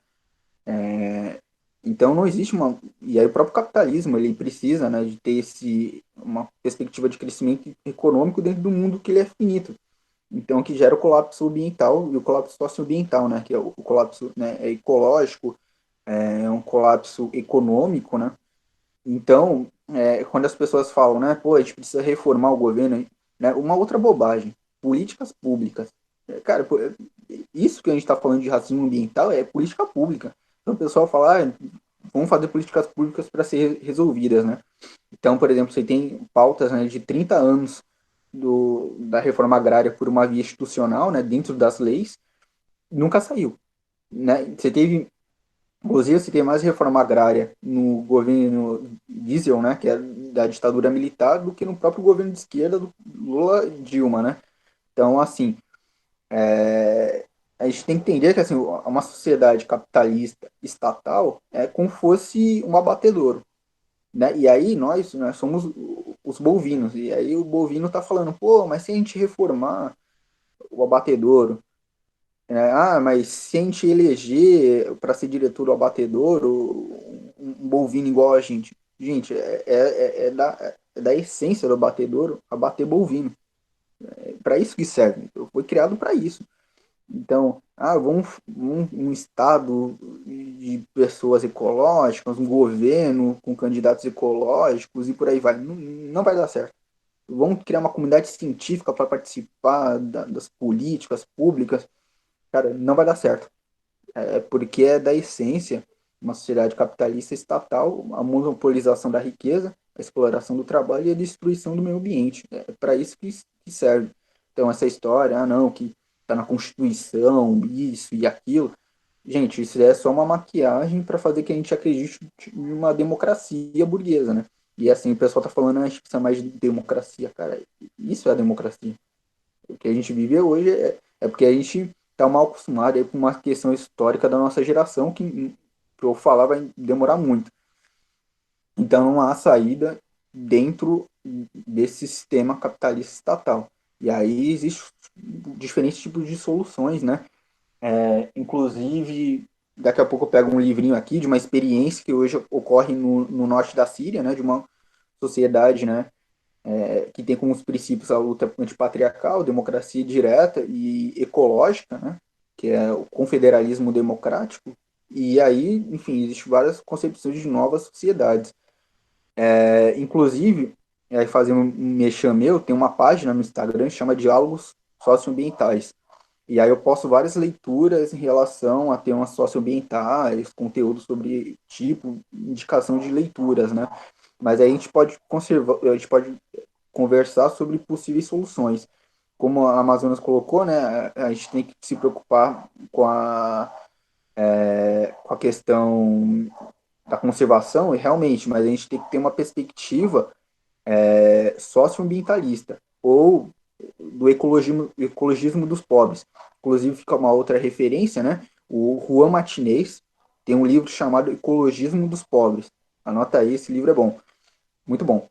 Então não existe uma. E aí o próprio capitalismo ele precisa, né, de ter uma perspectiva de crescimento econômico dentro do mundo que ele é finito. Então que gera o colapso ambiental e o colapso socioambiental, né, que é o colapso, né, ecológico, é um colapso econômico, né. Então quando as pessoas falam, né, pô, a gente precisa reformar o governo, né, uma outra bobagem, políticas públicas. Cara, pô, isso que a gente está falando de racismo ambiental é política pública. Então o pessoal fala, vamos fazer políticas públicas para ser resolvidas, né? Então, por exemplo, você tem pautas, né, de 30 anos da reforma agrária por uma via institucional, né, dentro das leis, nunca saiu, né? Inclusive, você tem mais reforma agrária no governo Diesel, né, que é da ditadura militar, do que no próprio governo de esquerda do Lula Dilma, né? Então, assim, a gente tem que entender que assim, uma sociedade capitalista estatal é como se fosse um abatedouro, né? E aí nós somos os bovinos. E aí o bovino está falando, pô, mas se a gente reformar o abatedouro, né? Mas se a gente eleger para ser diretor do abatedouro um bovino igual a gente, é da essência do abatedouro abater bovino. É para isso que serve. Foi criado para isso. Então, vamos um estado de pessoas ecológicas, um governo com candidatos ecológicos e por aí vai. Não, não vai dar certo. Vamos criar uma comunidade científica para participar das políticas públicas. Cara, não vai dar certo. Porque é da essência uma sociedade capitalista estatal, a monopolização da riqueza, a exploração do trabalho e a destruição do meio ambiente. É para isso que serve. Então, essa história, não, que tá na Constituição, isso e aquilo. Gente, isso é só uma maquiagem para fazer que a gente acredite em uma democracia burguesa, né? E assim, o pessoal tá falando, a gente precisa mais de democracia, cara. Isso é a democracia. O que a gente vive hoje é porque a gente tá mal acostumado aí com uma questão histórica da nossa geração que eu falar vai demorar muito. Então não há saída dentro desse sistema capitalista estatal. E aí existem diferentes tipos de soluções, né? Inclusive, daqui a pouco eu pego um livrinho aqui de uma experiência que hoje ocorre no norte da Síria, né? De uma sociedade, né? Que tem como os princípios a luta antipatriarcal, democracia direta e ecológica, né? Que é o confederalismo democrático. E aí, enfim, existem várias concepções de novas sociedades. Inclusive, aí fazendo um mexame meu, tem uma página no Instagram que chama Diálogos Socioambientais. E aí eu posto várias leituras em relação a temas socioambientais, conteúdo sobre tipo, indicação de leituras, né? Mas aí a gente pode conversar sobre possíveis soluções. Como a Amazonas colocou, né, a gente tem que se preocupar com a questão da conservação, e realmente, mas a gente tem que ter uma perspectiva socioambientalista, ou do ecologismo dos pobres. Inclusive, fica uma outra referência, né? O Juan Martinez tem um livro chamado Ecologismo dos Pobres. Anota aí, esse livro é bom, muito bom.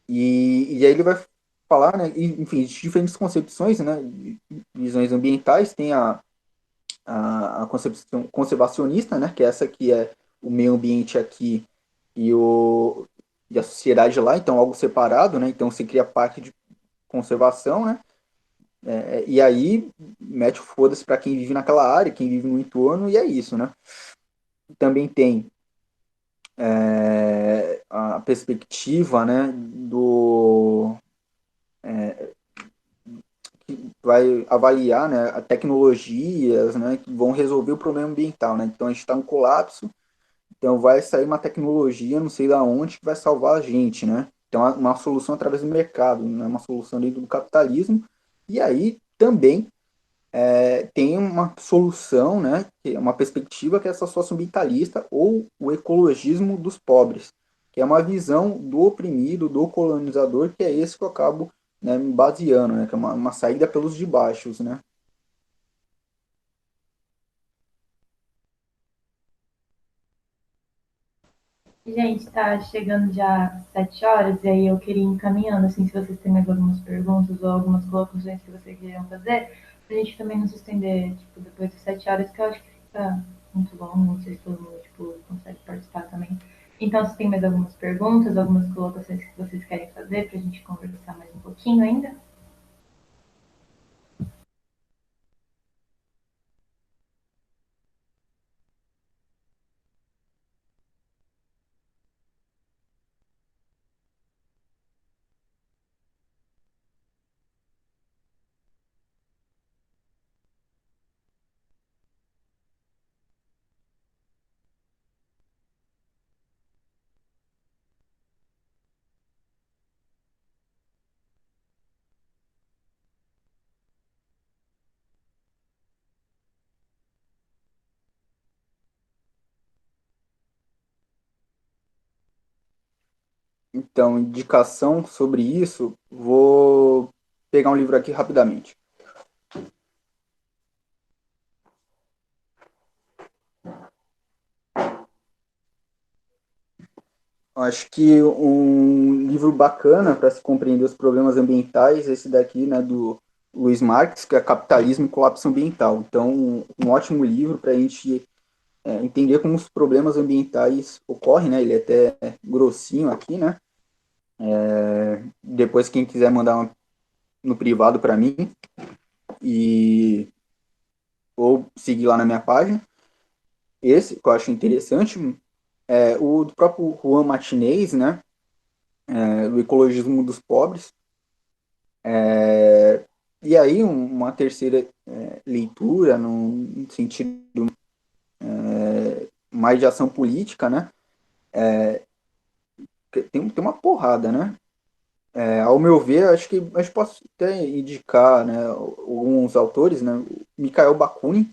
E aí ele vai falar, né, enfim, de diferentes concepções, né, de visões ambientais. Tem a concepção conservacionista, né, que é essa que é o meio ambiente aqui e, e a sociedade lá, então algo separado, né, então você cria parte de conservação, né, e aí mete o foda-se para quem vive naquela área, quem vive no entorno, e é isso, né. Também tem a perspectiva, né, que vai avaliar, né, tecnologias, né, que vão resolver o problema ambiental, né. Então a gente está no colapso, então vai sair uma tecnologia, não sei da onde, que vai salvar a gente, né. Então uma solução através do mercado, né, uma solução dentro do capitalismo. E aí também tem uma solução, né, que é uma perspectiva que é essa socioambientalista ou o ecologismo dos pobres, que é uma visão do oprimido, do colonizador, que é esse que eu acabo, né, me baseando, né, que é uma saída pelos de baixos, né. Gente, tá chegando já 7 horas, e aí eu queria ir encaminhando, assim, se vocês têm mais algumas perguntas ou algumas colocações que vocês queriam fazer, pra gente também não se estender, tipo, depois das 7 horas, que eu acho que fica muito longo, não sei se todo mundo, tipo, consegue participar também. Então, se tem mais algumas perguntas, algumas colocações que vocês querem fazer, pra gente conversar mais um pouquinho ainda. Então, indicação sobre isso, vou pegar um livro aqui rapidamente. Acho que um livro bacana para se compreender os problemas ambientais, esse daqui, né, do Luiz Marx, que é Capitalismo e Colapso Ambiental. Então, um ótimo livro para a gente entender como os problemas ambientais ocorrem, né? Ele é até grossinho aqui, né? Depois, quem quiser mandar no privado para mim e ou seguir lá na minha página. Esse que eu acho interessante é o do próprio Juan Martinez, né? Do ecologismo dos pobres. E aí, uma terceira leitura, num sentido mais de ação política, né? Tem uma porrada, né? Ao meu ver, acho que a gente pode até indicar, né, alguns autores, né, Mikhail Bakunin,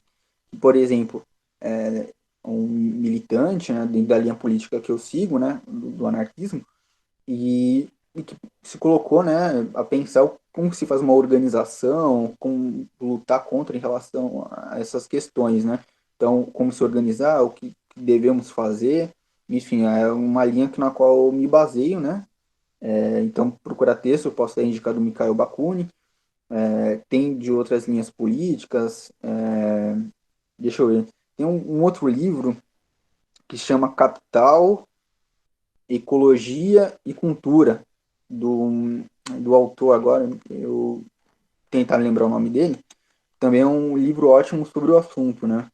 por exemplo, é um militante, né, dentro da linha política que eu sigo, né, do anarquismo, e que se colocou, né, a pensar como se faz uma organização, como lutar contra em relação a essas questões, né? Então, como se organizar, o que devemos fazer, enfim, é uma linha na qual eu me baseio, né? Então, procurar texto, eu posso ter indicado o Mikhail Bakunin, tem de outras linhas políticas, deixa eu ver, tem um outro livro que chama Capital, Ecologia e Cultura, do autor agora, eu tentar lembrar o nome dele, também é um livro ótimo sobre o assunto, né?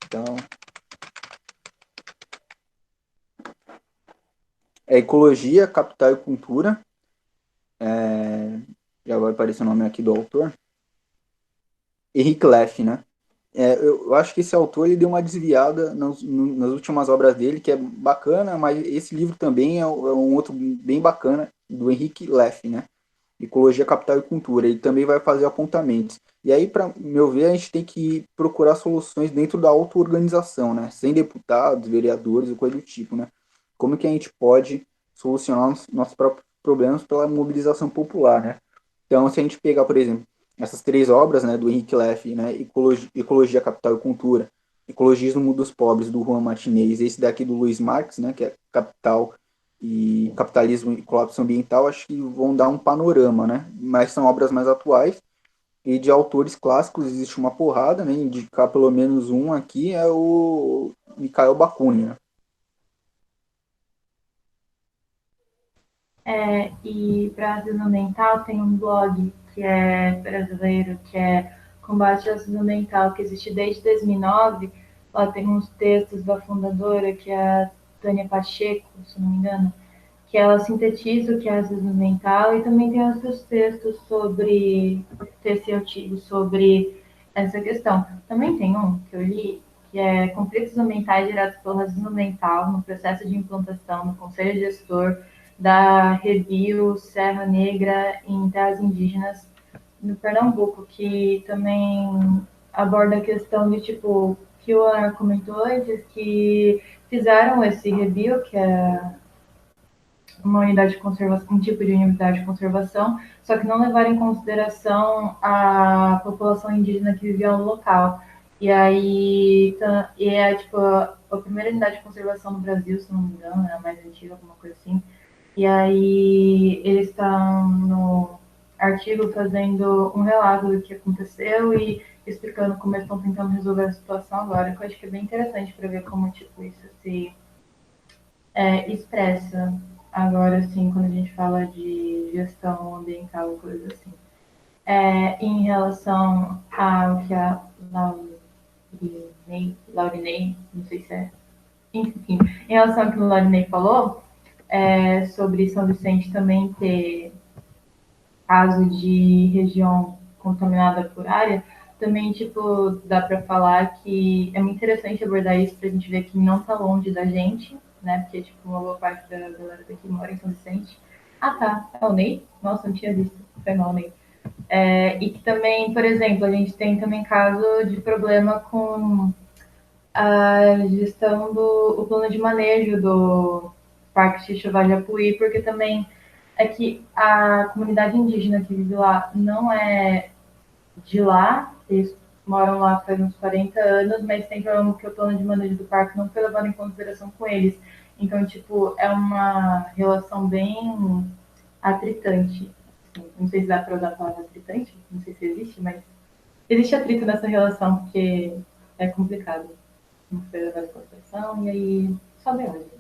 Então, é Ecologia, Capital e Cultura, já vai aparecer o nome aqui do autor, Henrique Leff, né? Eu acho que esse autor ele deu uma desviada nas últimas obras dele, que é bacana, mas esse livro também é um outro bem bacana, do Henrique Leff, né? Ecologia, Capital e Cultura. Ele também vai fazer apontamentos. E aí, para meu ver, a gente tem que procurar soluções dentro da auto-organização, né? Sem deputados, vereadores ou coisa do tipo, né? Como que a gente pode solucionar os nossos próprios problemas pela mobilização popular, né? Então, se a gente pegar, por exemplo, essas três obras, né, do Henrique Leff, né, Ecologia, Capital e Cultura, Ecologismo dos Pobres, do Juan Martinez, esse daqui do Luiz Marx, né, que é Capital e Capitalismo e Colapso Ambiental, acho que vão dar um panorama, né? Mas são obras mais atuais e de autores clássicos existe uma porrada, né? Indicar pelo menos um aqui é o Mikhail Bakunin, né? E para racismo ambiental tem um blog que é brasileiro, que é Combate ao Racismo Ambiental, que existe desde 2009. Lá tem uns textos da fundadora, que é a Tânia Pacheco, se não me engano, que ela sintetiza o que é racismo mental e também tem outros textos sobre esse artigo sobre essa questão. Também tem um que eu li que é conflitos ambientais gerados pelo racismo mental no processo de implantação no Conselho Gestor da Review Serra Negra em terras indígenas no Pernambuco, que também aborda a questão de tipo que o Ana comentou antes, que fizeram esse review, que é uma unidade de conservação, um tipo de unidade de conservação, só que não levaram em consideração a população indígena que vivia no local. E aí, e é tipo a primeira unidade de conservação no Brasil, se não me engano, é a mais antiga, alguma coisa assim. E aí eles estão no artigo fazendo um relato do que aconteceu e explicando como eles estão tentando resolver a situação agora, que eu acho que é bem interessante para ver como tipo isso se expressa agora, assim, quando a gente fala de gestão ambiental e coisas assim. Em relação ao que a Laurinei, não sei se é, enfim, em relação ao que o Laurinei falou, sobre São Vicente também ter caso de região contaminada por área, também, tipo, dá para falar que é muito interessante abordar isso para a gente ver que não está longe da gente, né? Porque, tipo, uma boa parte da galera daqui mora em São Vicente. Ah, tá. É o Ney? Nossa, não tinha visto. Foi mal, Ney. E que também, por exemplo, a gente tem também caso de problema com a gestão do o plano de manejo do Parque Xixi Vale Apuí, porque também é que a comunidade indígena que vive lá não é de lá, eles moram lá faz uns 40 anos, mas tem problema que o plano de manejo do parque não foi levado em consideração com eles. Então, tipo, é uma relação bem atritante. Assim, não sei se dá para usar a palavra atritante, não sei se existe, mas existe atrito nessa relação, porque é complicado. Não foi levado em consideração, e aí só deu, gente.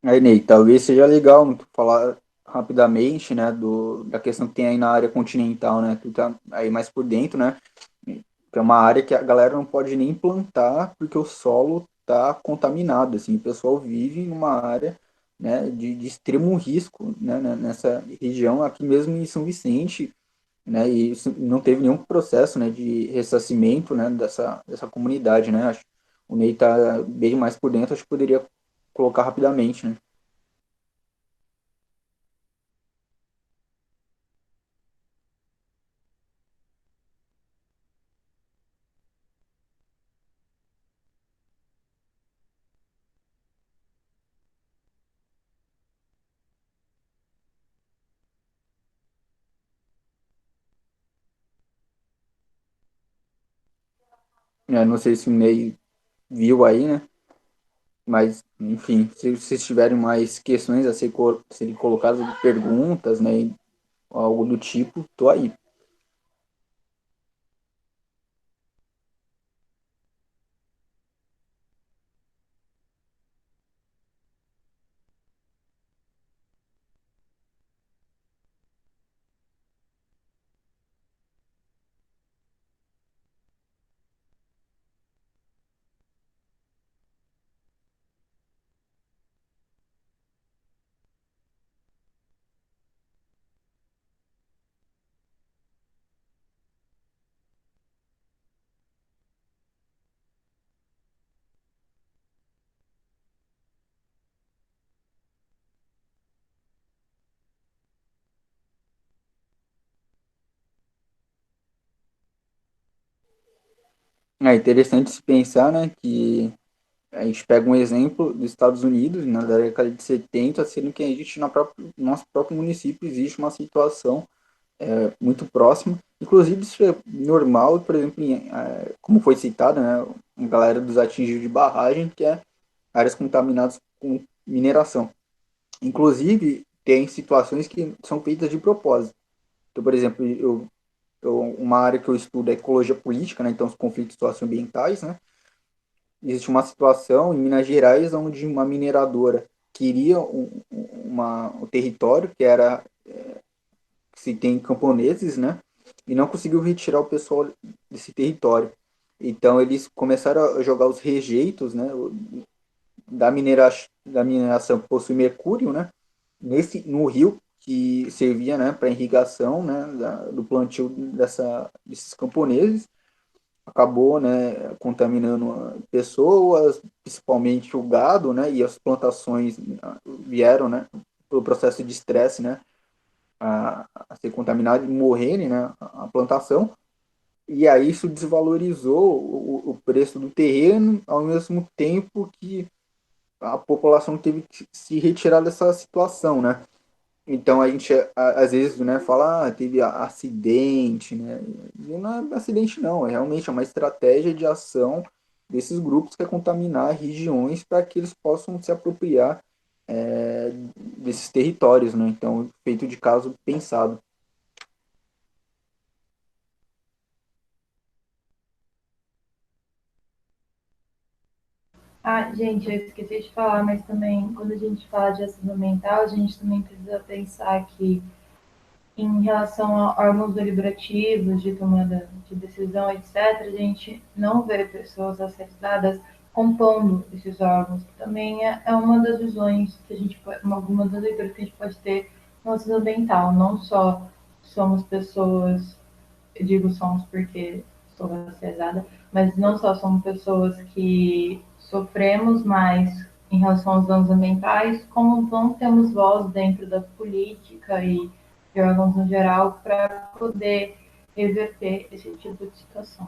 Aí, Ney, talvez seja legal tu falar rapidamente, né, da questão que tem aí na área continental, né? Tu tá aí mais por dentro, né? Que é uma área que a galera não pode nem plantar porque o solo tá contaminado, assim, o pessoal vive numa área né, de extremo risco, né, nessa região, aqui mesmo em São Vicente, né, e isso não teve nenhum processo, né, de ressarcimento, né, dessa comunidade, né, acho que o Ney está bem mais por dentro, acho que poderia colocar rapidamente, né. Não sei se o Ney viu aí, né, mas, enfim, se vocês tiverem mais questões a serem colocadas, perguntas, né, algo do tipo, tô aí. É interessante se pensar, né, que a gente pega um exemplo dos Estados Unidos, na década de 70, sendo que a gente, no nosso próprio município, existe uma situação muito próxima. Inclusive, isso é normal, por exemplo, como foi citado, né, a galera dos atingidos de barragem, que é áreas contaminadas com mineração. Inclusive, tem situações que são feitas de propósito. Então, por exemplo, uma área que eu estudo é ecologia política, né, então os conflitos socioambientais, né, existe uma situação em Minas Gerais onde uma mineradora queria um território que era que se tem camponeses, né? E não conseguiu retirar o pessoal desse território. Então eles começaram a jogar os rejeitos, né? Da mineração que possui mercúrio, né? No rio que servia, né? Para irrigação, né? Do plantio desses camponeses acabou, né, contaminando pessoas, principalmente o gado, né, e as plantações vieram, né, pelo processo de estresse, né, a ser contaminado e morrerem, né, a plantação. E aí isso desvalorizou o preço do terreno, ao mesmo tempo que a população teve que se retirar dessa situação, né? Então a gente às vezes, né, fala, teve acidente, né? E não é acidente não, é realmente uma estratégia de ação desses grupos que é contaminar regiões para que eles possam se apropriar desses territórios, né? Então, feito de caso pensado. Ah, gente, eu esqueci de falar, mas também, quando a gente fala de ação ambiental, a gente também precisa pensar que, em relação a órgãos deliberativos, de tomada de decisão, etc., a gente não vê pessoas associadas compondo esses órgãos, que também é uma das visões que a gente pode, alguma das leituras que a gente pode ter no ação ambiental. Não só somos pessoas, eu digo somos porque sou racializada, mas não só somos pessoas que sofremos mais em relação aos danos ambientais, como não temos voz dentro da política e de órgãos no geral para poder reverter esse tipo de situação.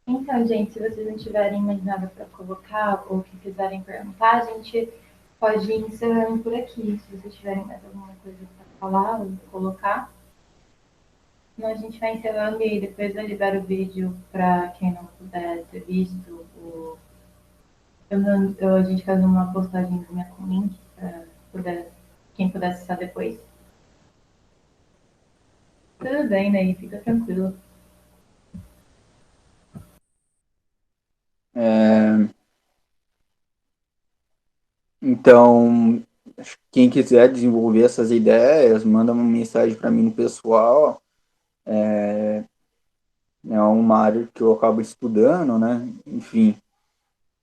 Então, gente, se vocês não tiverem mais nada para colocar ou que quiserem perguntar, a gente pode ir encerrando por aqui. Se vocês tiverem mais alguma coisa para falar ou colocar, senão a gente vai encerrando e depois eu libero o vídeo para quem não puder ter visto. A gente faz uma postagemzinha com link para quem puder acessar depois. Tudo bem, né? Fica tranquilo. Então, quem quiser desenvolver essas ideias, manda uma mensagem para mim no pessoal. É uma área que eu acabo estudando, né? Enfim,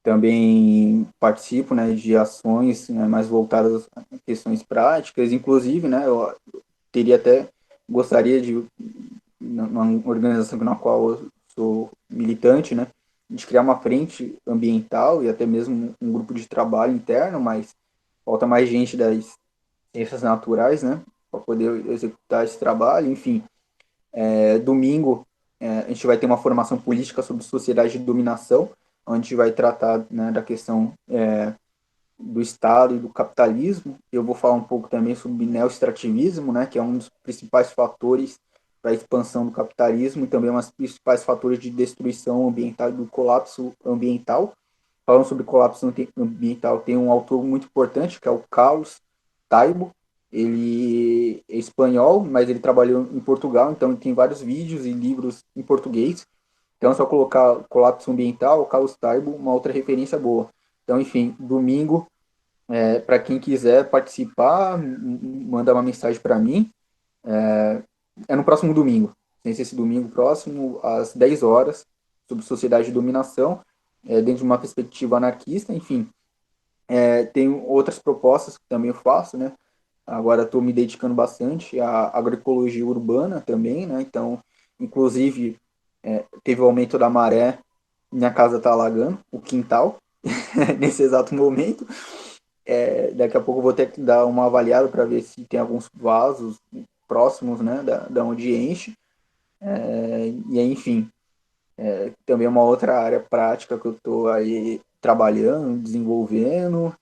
também participo, né, de ações, né, mais voltadas a questões práticas. Inclusive, né, eu teria até gostaria de numa organização na qual eu sou militante, né, de criar uma frente ambiental e até mesmo um grupo de trabalho interno, mas falta mais gente das ciências naturais, né, para poder executar esse trabalho. Enfim, domingo a gente vai ter uma formação política sobre sociedade de dominação, onde a gente vai tratar, né, da questão do Estado e do capitalismo. Eu vou falar um pouco também sobre neoextrativismo, né, que é um dos principais fatores para a expansão do capitalismo e também um dos principais fatores de destruição ambiental e do colapso ambiental. Falando sobre colapso ambiental, tem um autor muito importante, que é o Carlos Taibo. Ele é espanhol, mas ele trabalhou em Portugal, então ele tem vários vídeos e livros em português. Então, é só colocar colapso ambiental, Carlos Taibo, uma outra referência boa. Então, enfim, domingo, para quem quiser participar, manda uma mensagem para mim. É no próximo domingo, sem ser esse domingo próximo, às 10 horas, sobre sociedade de dominação, dentro de uma perspectiva anarquista. Enfim, tem outras propostas que também eu faço, né? Agora estou me dedicando bastante à agroecologia urbana também, né? Então, inclusive, teve o aumento da maré, minha casa está alagando, o quintal, nesse exato momento. Daqui a pouco eu vou ter que dar uma avaliada para ver se tem alguns vasos próximos, né, da onde enche. E aí, enfim, também é uma outra área prática que eu estou aí trabalhando, desenvolvendo.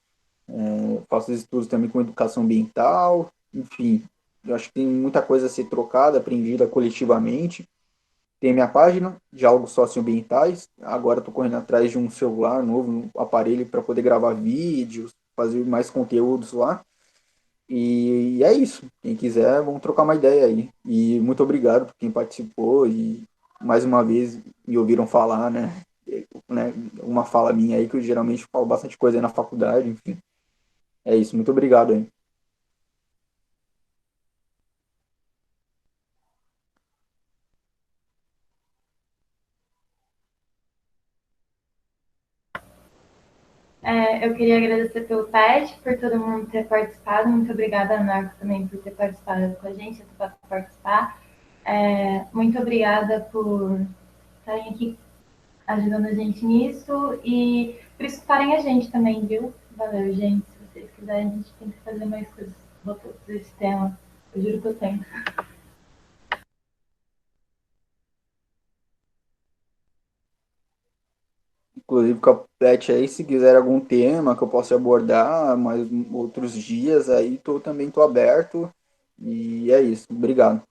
Faço estudos também com educação ambiental. Enfim, eu acho que tem muita coisa a ser trocada, aprendida coletivamente. Tem minha página, Diálogos Socioambientais. Agora estou correndo atrás de um celular novo, um aparelho para poder gravar vídeos, fazer mais conteúdos lá. E é isso. Quem quiser, vamos trocar uma ideia aí. E muito obrigado por quem participou e mais uma vez me ouviram falar, né? Uma fala minha aí que eu geralmente falo bastante coisa aí na faculdade, enfim. É isso. Muito obrigado aí. Eu queria agradecer pelo PET, por todo mundo ter participado. Muito obrigada, Marco, também por ter participado com a gente, por participar. Muito obrigada por estarem aqui ajudando a gente nisso e por escutarem a gente também, viu? Valeu, gente. Se vocês quiserem, a gente tem que fazer mais coisas voltadas desse tema. Eu juro que eu tenho. Inclusive, Capete aí, se quiser algum tema que eu possa abordar mais outros dias aí, também tô aberto. E é isso. Obrigado.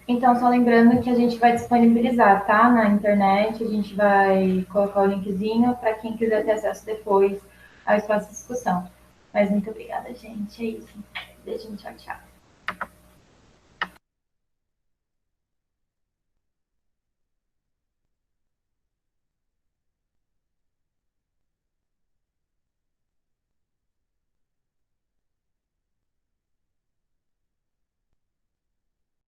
Então, só lembrando que a gente vai disponibilizar, tá? Na internet, a gente vai colocar o linkzinho para quem quiser ter acesso depois ao espaço de discussão. Mas muito obrigada, gente. É isso. Beijo, tchau, tchau.